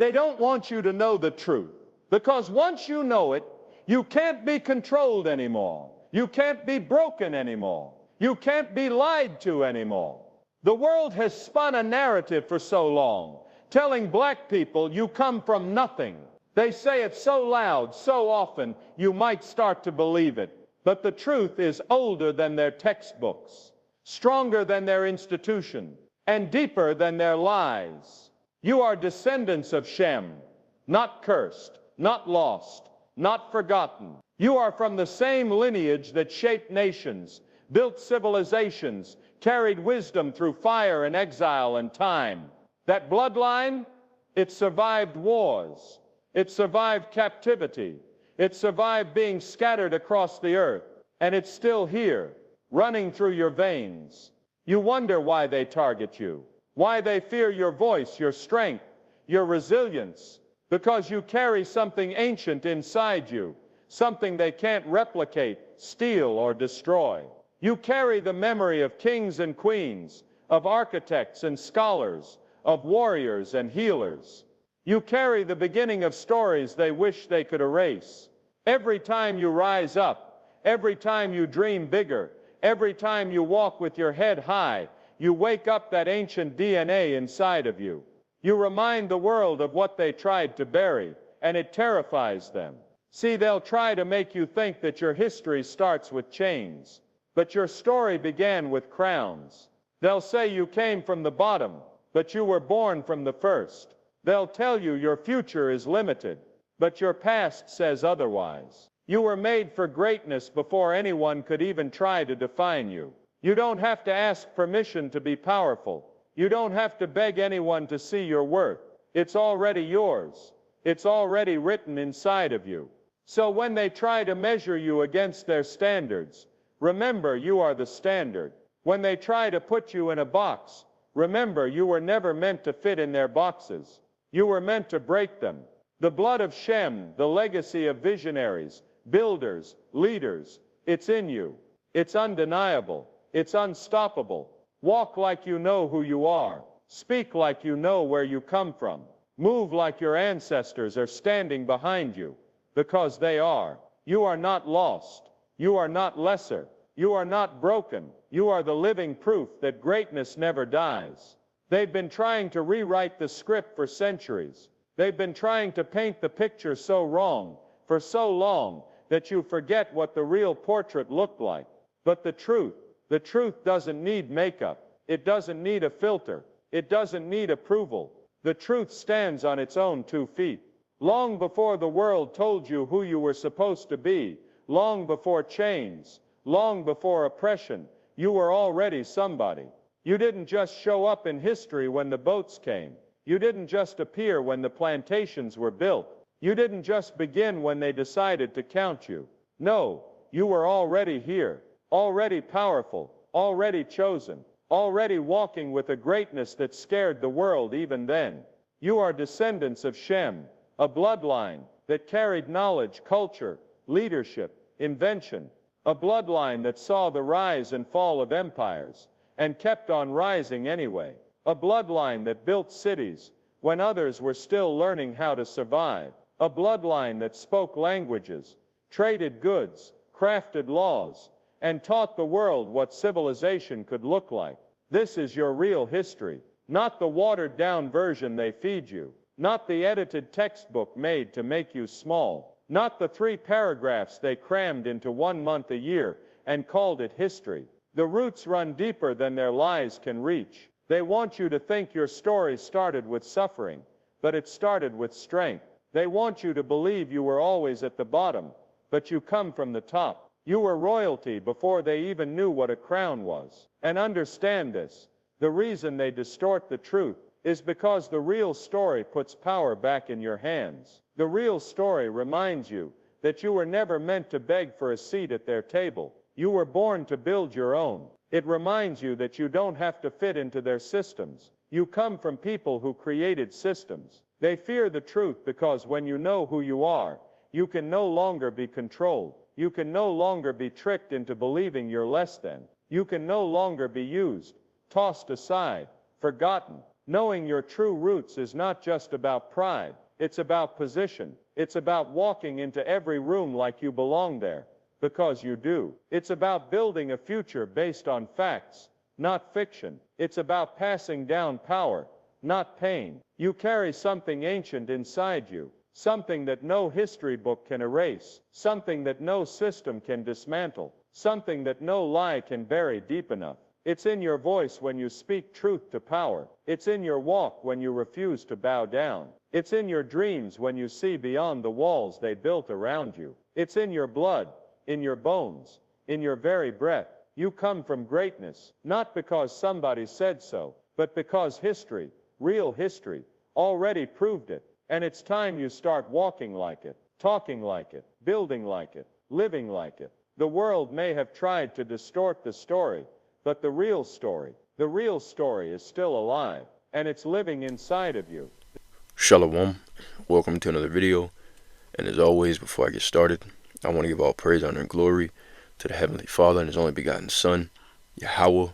They don't want you to know the truth, because once you know it, you can't be controlled anymore. You can't be broken anymore. You can't be lied to anymore. The world has spun a narrative for so long, telling black people you come from nothing. They say it so loud, so often, you might start to believe it. But the truth is older than their textbooks, stronger than their institution, and deeper than their lies. You are descendants of Shem, not cursed, not lost, not forgotten. You are from the same lineage that shaped nations, built civilizations, carried wisdom through fire and exile and time. That bloodline, it survived wars. It survived captivity. It survived being scattered across the earth. And it's still here, running through your veins. You wonder why they target you, why they fear your voice, your strength, your resilience, because you carry something ancient inside you, something they can't replicate, steal, or destroy. You carry the memory of kings and queens, of architects and scholars, of warriors and healers. You carry the beginning of stories they wish they could erase. Every time you rise up, every time you dream bigger, every time you walk with your head high, you wake up that ancient DNA inside of you. You remind the world of what they tried to bury, and it terrifies them. See, they'll try to make you think that your history starts with chains, but your story began with crowns. They'll say you came from the bottom, but you were born from the first. They'll tell you your future is limited, but your past says otherwise. You were made for greatness before anyone could even try to define you. You don't have to ask permission to be powerful. You don't have to beg anyone to see your worth. It's already yours. It's already written inside of you. So when they try to measure you against their standards, remember you are the standard. When they try to put you in a box, remember you were never meant to fit in their boxes. You were meant to break them. The blood of Shem, the legacy of visionaries, builders, leaders, it's in you. It's undeniable. It's unstoppable. Walk like you know who you are. Speak like you know where you come from. Move like your ancestors are standing behind you, because they are. You are not lost. You are not lesser. You are not broken. You are the living proof that greatness never dies. They've been trying to rewrite the script for centuries. They've been trying to paint the picture so wrong for so long that you forget what the real portrait looked like. But the truth doesn't need makeup. It doesn't need a filter. It doesn't need approval. The truth stands on its own 2 feet. Long before the world told you who you were supposed to be, long before chains, long before oppression, you were already somebody. You didn't just show up in history when the boats came. You didn't just appear when the plantations were built. You didn't just begin when they decided to count you. No, you were already here, already powerful, already chosen, already walking with a greatness that scared the world even then. You are descendants of Shem, a bloodline that carried knowledge, culture, leadership, invention, a bloodline that saw the rise and fall of empires and kept on rising anyway, a bloodline that built cities when others were still learning how to survive, a bloodline that spoke languages, traded goods, crafted laws, and taught the world what civilization could look like. This is your real history, not the watered-down version they feed you, not the edited textbook made to make you small, not the 3 paragraphs they crammed into 1 month a year and called it history. The roots run deeper than their lies can reach. They want you to think your story started with suffering, but it started with strength. They want you to believe you were always at the bottom, but you come from the top. You were royalty before they even knew what a crown was. And understand this, the reason they distort the truth is because the real story puts power back in your hands. The real story reminds you that you were never meant to beg for a seat at their table. You were born to build your own. It reminds you that you don't have to fit into their systems. You come from people who created systems. They fear the truth because when you know who you are, you can no longer be controlled. You can no longer be tricked into believing you're less than. You can no longer be used, tossed aside, forgotten. Knowing your true roots is not just about pride. It's about position. It's about walking into every room like you belong there, because you do. It's about building a future based on facts, not fiction. It's about passing down power, not pain. You carry something ancient inside you, something that no history book can erase, something that no system can dismantle, something that no lie can bury deep enough. It's in your voice when you speak truth to power. It's in your walk when you refuse to bow down. It's in your dreams when you see beyond the walls they built around you. It's in your blood, in your bones, in your very breath. You come from greatness, not because somebody said so, but because history, real history, already proved it. And it's time you start walking like it, talking like it, building like it, living like it. The world may have tried to distort the story, but the real story is still alive, and it's living inside of you. Shalom. Welcome to another video. And as always, before I get started, I want to give all praise, honor, and glory to the Heavenly Father and His only begotten Son, Yahweh,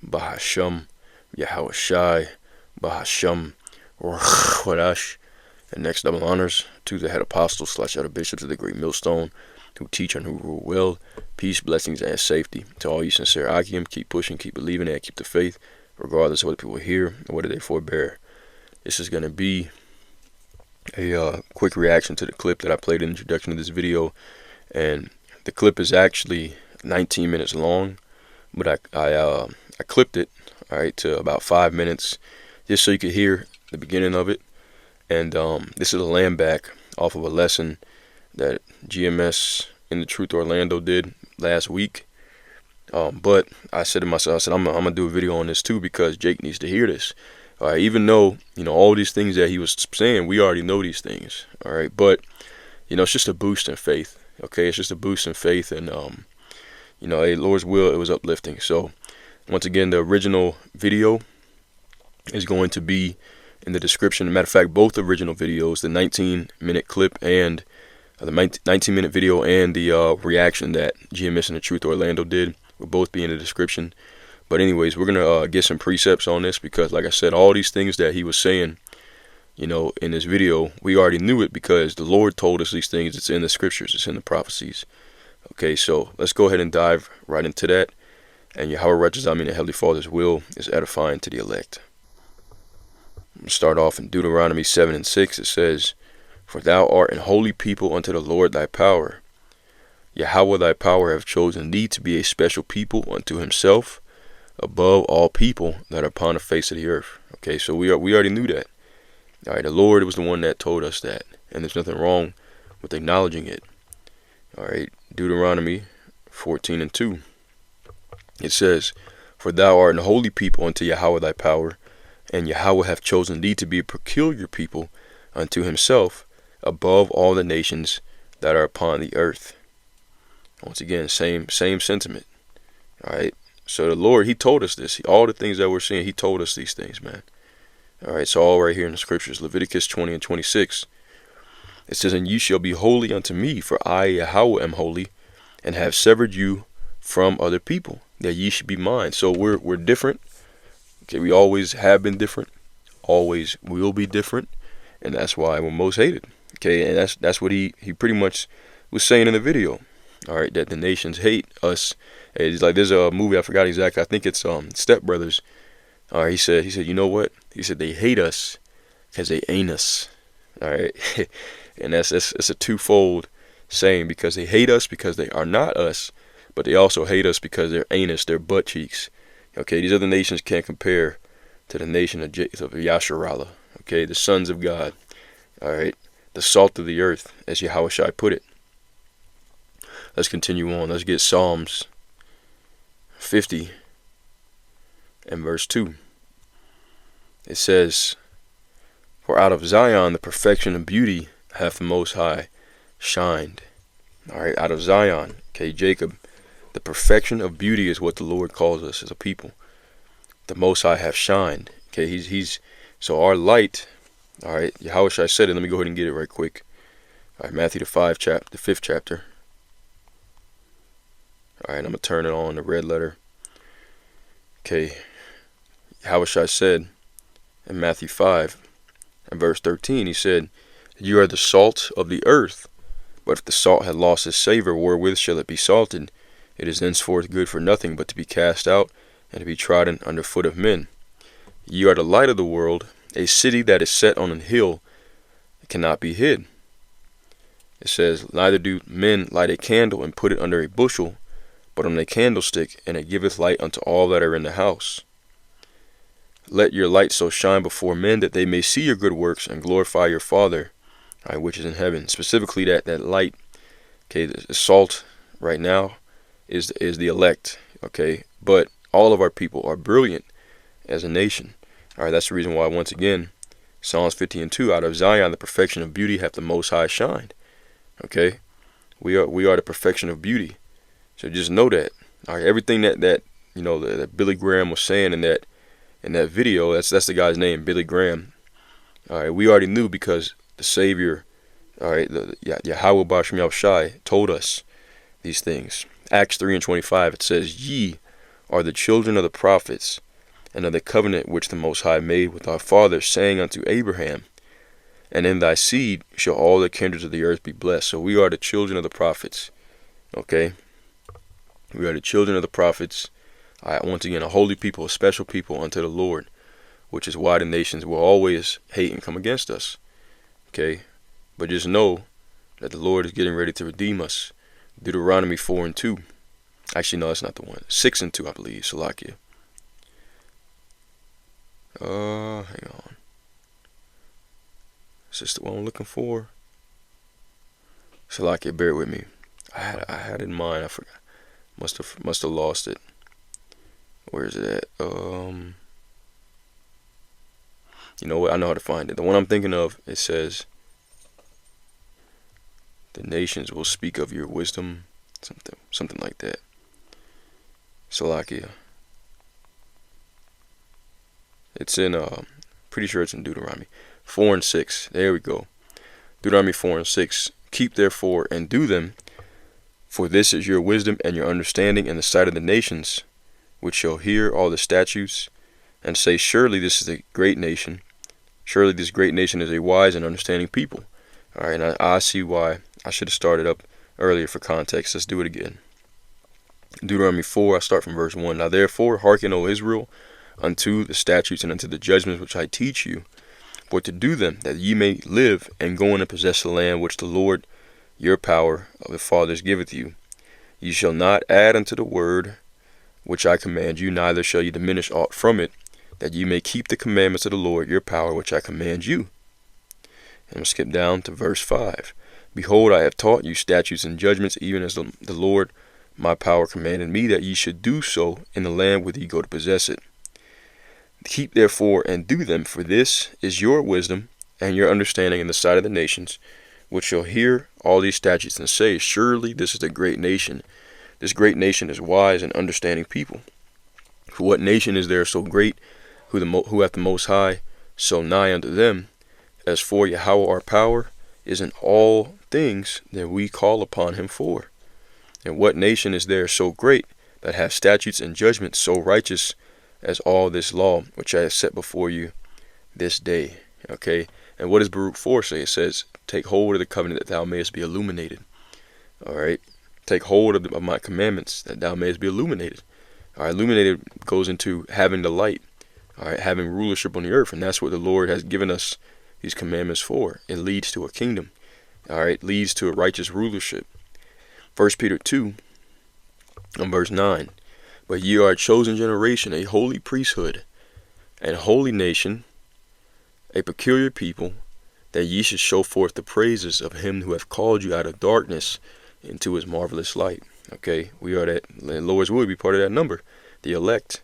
Bahashem, Yahweh Shai, Bahashem, Wadash. And next, double honors to the head apostles / other bishops of the great millstone who teach and who rule well. Peace, blessings, and safety to all you sincere Akim. Keep pushing, keep believing, and keep the faith, regardless of what people hear or whether they forbear. This is going to be a quick reaction to the clip that I played in the introduction of this video. And the clip is actually 19 minutes long, but I clipped it, all right, to about 5 minutes, just so you could hear the beginning of it. And this is a land back off of a lesson that GMS in the Truth Orlando did last week. But I said to myself, I'm gonna do a video on this too, because Jake needs to hear this. All right, even though, all these things that he was saying, we already know these things. All right, but it's just a boost in faith. Okay, it's just a boost in faith, and hey, Lord's will, it was uplifting. So once again, the original video is going to be in the description. As a matter of fact, both original videos, the 19-minute clip and the 19-minute video and the reaction that GMS and the Truth Orlando did, will both be in the description. But anyways, we're going to get some precepts on this, because like I said, all these things that he was saying, in this video, we already knew it because the Lord told us these things. It's in the scriptures. It's in the prophecies. Okay, so let's go ahead and dive right into that. And Yahweh Righteous, the Heavenly Father's will is edifying to the elect. I'm going to start off in Deuteronomy 7 and 6. It says, "For thou art an holy people unto the Lord thy power. Yahweh thy power hath chosen thee to be a special people unto himself, above all people that are upon the face of the earth." Okay, so we already knew that. All right, the Lord was the one that told us that, and there's nothing wrong with acknowledging it. All right, Deuteronomy 14 and 2. It says, "For thou art an holy people unto Yahweh thy power, and Yahweh hath chosen thee to be a peculiar people unto himself, above all the nations that are upon the earth." Once again, same sentiment. All right. So the Lord, he told us this. All the things that we're seeing, he told us these things, man. All right. So all right here in the scriptures, Leviticus 20 and 26. It says, "And ye shall be holy unto me, for I, Yahweh, am holy, and have severed you from other people, that ye should be mine." So we're different. Okay. We always have been different. Always will be different. And that's why we're most hated. Okay. And that's what he pretty much was saying in the video. All right, that the nations hate us. It's like, there's a movie, I forgot exactly. I think it's Step Brothers. All right, he said, you know what? He said they hate us because they ain't us. All right, and that's a twofold saying, because they hate us because they are not us, but they also hate us because they're ain't us, they're butt cheeks. Okay, these other nations can't compare to the nation of Yasharallah. Okay, the sons of God. All right, the salt of the earth, as Yahweh Shai put it. Let's continue on. Let's get Psalms 50 and verse 2. It says, "For out of Zion the perfection of beauty hath the Most High shined." All right, out of Zion, okay, Jacob, the perfection of beauty is what the Lord calls us as a people. The Most High hath shined. Okay, he's so our light. All right, Yahweh Shai said it. Let me go ahead and get it right quick. All right, Matthew the 5th chapter. All right, I'm going to turn it on the red letter. Okay, Yahweh Shai said, in Matthew 5 and verse 13, he said, "You are the salt of the earth, but if the salt had lost its savor, wherewith shall it be salted? It is thenceforth good for nothing but to be cast out and to be trodden under foot of men. You are the light of the world. A city that is set on an hill cannot be hid." It says, "Neither do men light a candle and put it under a bushel, but on a candlestick, and it giveth light unto all that are in the house. Let your light so shine before men that they may see your good works and glorify your Father, which is in heaven." Specifically, that light, okay, the salt right now is the elect, okay, but all of our people are brilliant as a nation. All right, that's the reason why, once again, Psalms 50 and 2, "Out of Zion the perfection of beauty hath the Most High shined." Okay, we are the perfection of beauty. So just know that. All right, everything that that Billy Graham was saying in that video, that's the guy's name, Billy Graham. All right, we already knew because the Savior, all right, Yahweh Basham Yal Shai told us these things. Acts 3 and 25, it says, "Ye are the children of the prophets, and of the covenant which the Most High made with our fathers, saying unto Abraham, and in thy seed shall all the kindreds of the earth be blessed." So we are the children of the prophets. Okay, we are the children of the prophets. Once again, a holy people, a special people unto the Lord, which is why the nations will always hate and come against us. Okay, but just know that the Lord is getting ready to redeem us. Deuteronomy 4 and 2. Actually, no, that's not the one. 6 and 2, I believe. Salakia. Hang on. Is this the one I'm looking for? Salakia, bear with me. I had it in mind. I forgot. Must have lost it. Where is it at? You know what? I know how to find it. The one I'm thinking of, it says, "The nations will speak of your wisdom," something like that. Salakia. It's in pretty sure it's in Deuteronomy 4 and 6. There we go. Deuteronomy 4 and 6. "Keep therefore and do them, for this is your wisdom and your understanding in the sight of the nations, which shall hear all the statutes, and say, Surely this is a great nation. Surely this great nation is a wise and understanding people." All right, and I see why I should have started up earlier for context. Let's do it again. Deuteronomy 4, I start from verse 1. "Now therefore hearken, O Israel, unto the statutes and unto the judgments which I teach you, for to do them, that ye may live, and go in and possess the land which the Lord your power of the fathers giveth you. Ye shall not add unto the word which I command you, neither shall ye diminish aught from it, that ye may keep the commandments of the Lord your power which I command you." And we'll skip down to verse 5. "Behold, I have taught you statutes and judgments, even as the Lord my power commanded me, that ye should do so in the land whither ye go to possess it. Keep therefore and do them, for this is your wisdom and your understanding in the sight of the nations, which shall hear all these statutes and say, Surely this is a great nation. This great nation is wise and understanding people. For what nation is there so great, who hath the Most High so nigh unto them? As for Yahweh our power is in all things that we call upon him for. And what nation is there so great, that hath statutes and judgments so righteous as all this law which I have set before you this day?" Okay, and what does Baruch 4 say? It says, "Take hold of the covenant that thou mayest be illuminated." All right, take hold of my commandments that thou mayest be illuminated. All right, illuminated goes into having the light. All right, having rulership on the earth, and that's what the Lord has given us these commandments for. It leads to a kingdom. All right, leads to a righteous rulership. 1 Peter 2 and verse 9. "But ye are a chosen generation, a holy priesthood, and holy nation, a peculiar people, that ye should show forth the praises of him who hath called you out of darkness into his marvelous light." Okay, we are that. The Lord's will be part of that number, the elect.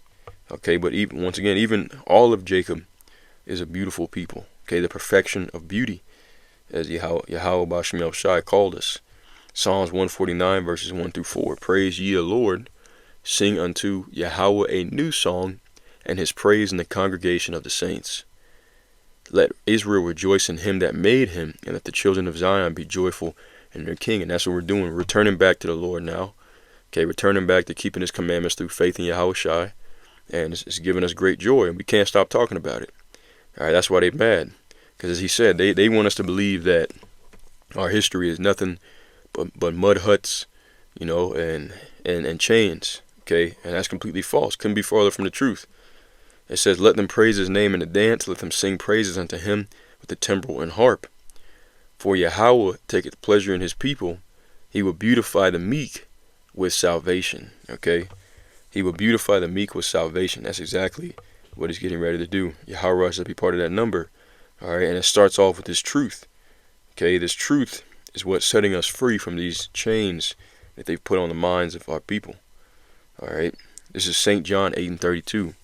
Okay, but even once again, even all of Jacob is a beautiful people. Okay, the perfection of beauty, as Yahweh Basham El Shai called us. Psalms 149 verses 1 through 4. "Praise ye the Lord. Sing unto Yahweh a new song, and his praise in the congregation of the saints. Let Israel rejoice in him that made him, and let the children of Zion be joyful in their king." And that's what we're doing. We're returning back to the Lord now. Okay, returning back to keeping his commandments through faith in Yahweh Shai. And it's giving us great joy, and we can't stop talking about it. All right, that's why they mad. Because as he said, they want us to believe that our history is nothing but mud huts, and chains. Okay, and that's completely false. Couldn't be farther from the truth. It says, let them praise his name in the dance, let them sing praises unto him with the timbrel and harp. For Yahweh taketh pleasure in his people. He will beautify the meek with salvation. Okay, he will beautify the meek with salvation. That's exactly what he's getting ready to do. Yahweh should be part of that number. All right, and it starts off with this truth. Okay, this truth is what's setting us free from these chains that they've put on the minds of our people. All right, this is St. John 8:32.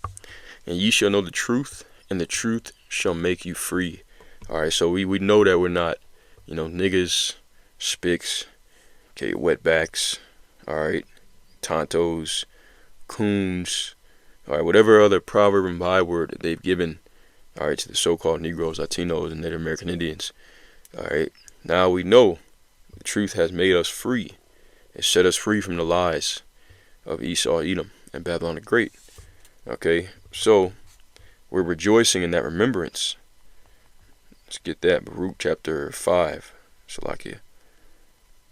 And ye shall know the truth, and the truth shall make you free. All right, so we know that we're not, niggas, spics, okay, wetbacks, all right, tontos, coons, all right, whatever other proverb and byword that they've given, all right, to the so-called Negroes, Latinos, and Native American Indians. All right, now we know the truth has made us free. It set us free from the lies of Esau, Edom, and Babylon the Great. Okay, so we're rejoicing in that remembrance. Let's get that. Baruch chapter 5. Salakia.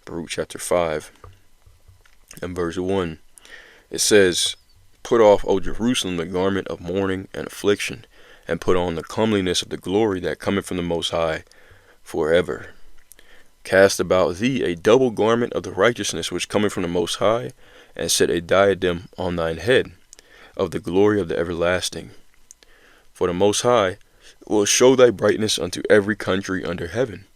Baruch chapter 5 and verse 1. It says, put off, O Jerusalem, the garment of mourning and affliction, and put on the comeliness of the glory that cometh from the Most High forever. Cast about thee a double garment of the righteousness which cometh from the Most High, and set a diadem on thine head of the glory of the everlasting. For the Most High will show thy brightness unto every country under heaven.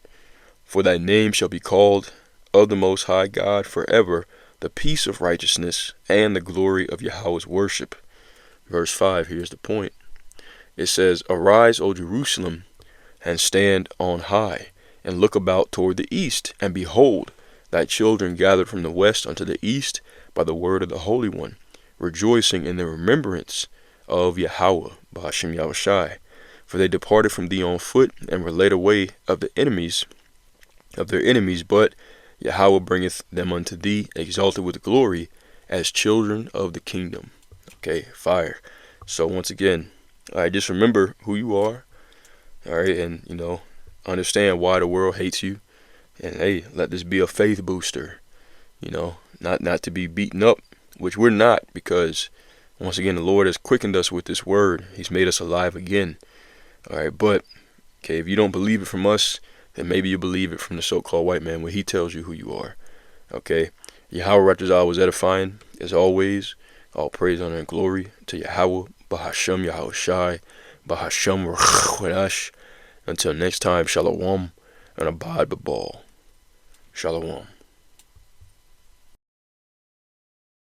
For thy name shall be called of the Most High God forever, the peace of righteousness and the glory of Yahweh's worship. Verse 5, here's the point. It says, arise, O Jerusalem, and stand on high, and look about toward the east, and behold, thy children gathered from the west unto the east by the word of the Holy One, rejoicing in the remembrance of Yahweh, B'Hashem Yahushai. For they departed from thee on foot, and were led away of their enemies, but Yahweh bringeth them unto thee, exalted with glory, as children of the kingdom. Okay, fire. So once again, just remember who you are, all right, and understand why the world hates you, and hey, let this be a faith booster, not to be beaten up, which we're not, because once again the Lord has quickened us with this word. He's made us alive again. All right, but okay, if you don't believe it from us, then maybe you believe it from the so-called white man when he tells you who you are. Okay, Yahweh Raptors was edifying as always. All praise, honor, and glory to Yahweh, B'Hashem Yahushai, B'Hashem Rachwadash. Until next time, Shalom, and abide b'ball. Shalom.